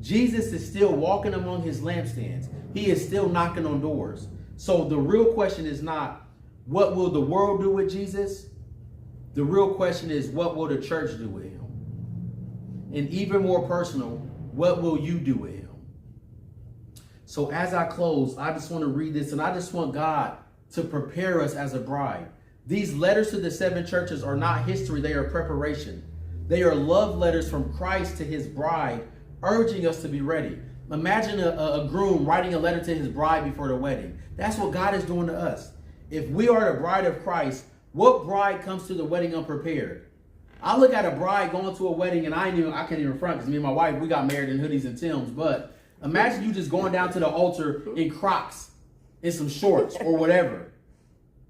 Jesus is still walking among his lampstands. He is still knocking on doors. So the real question is not, what will the world do with Jesus? The real question is, what will the church do with him? And even more personal, what will you do with him? So as I close, I just want to read this, and I just want God to prepare us as a bride. These letters to the 7 churches are not history, they are preparation. They are love letters from Christ to his bride, urging us to be ready. Imagine a groom writing a letter to his bride before the wedding. That's what God is doing to us. If we are the bride of Christ, what bride comes to the wedding unprepared? I look at a bride going to a wedding, and I can't even front, because me and my wife, we got married in hoodies and Timbs. But imagine you just going down to the altar in Crocs and some shorts or whatever,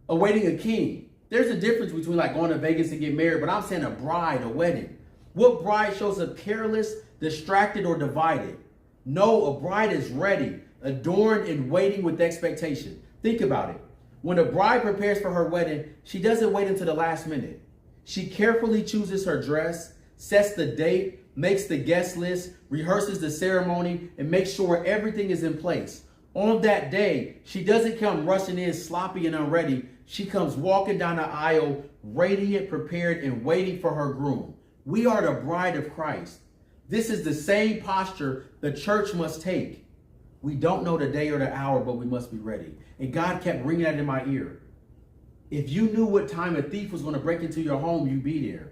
awaiting a king. There's a difference between like going to Vegas to get married, but I'm saying a bride, a wedding. What bride shows up careless, distracted, or divided? No, a bride is ready, adorned, and waiting with expectation. Think about it. When a bride prepares for her wedding, she doesn't wait until the last minute. She carefully chooses her dress, sets the date, makes the guest list, rehearses the ceremony, and makes sure everything is in place. On that day, she doesn't come rushing in sloppy and unready. She comes walking down the aisle, radiant, prepared, and waiting for her groom. We are the bride of Christ. This is the same posture the church must take. We don't know the day or the hour, but we must be ready. And God kept ringing that in my ear. If you knew what time a thief was going to break into your home, you'd be there.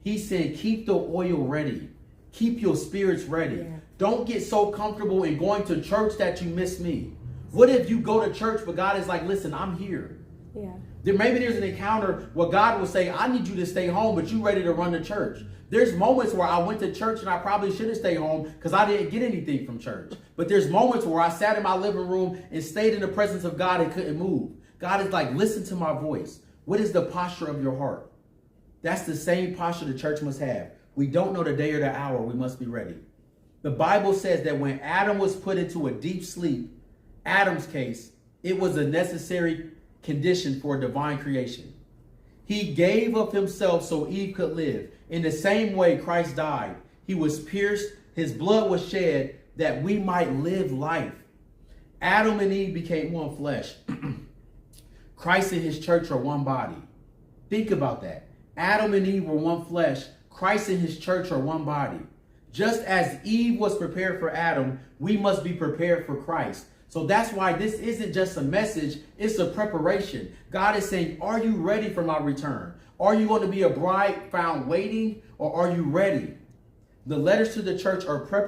He said, keep the oil ready. Keep your spirits ready. Yeah. Don't get so comfortable in going to church that you miss me. What if you go to church, but God is like, listen, I'm here. Yeah. Maybe there's an encounter where God will say, I need you to stay home, but you ready to run the church. There's moments where I went to church and I probably should have stayed home because I didn't get anything from church. But there's moments where I sat in my living room and stayed in the presence of God and couldn't move. God is like, listen to my voice. What is the posture of your heart? That's the same posture the church must have. We don't know the day or the hour. We must be ready. The Bible says that when Adam was put into a deep sleep, Adam's case, it was a necessary condition for divine creation. He gave of himself so Eve could live. In the same way Christ died, he was pierced, his blood was shed that we might live life. Adam and Eve became one flesh. Christ and his church are one body. Think about that. Adam and Eve were one flesh. Christ and his church are one body. Just as Eve was prepared for Adam, we must be prepared for Christ. So that's why this isn't just a message, it's a preparation. God is saying, are you ready for my return? Are you going to be a bride found waiting, or are you ready? The letters to the church are preparation.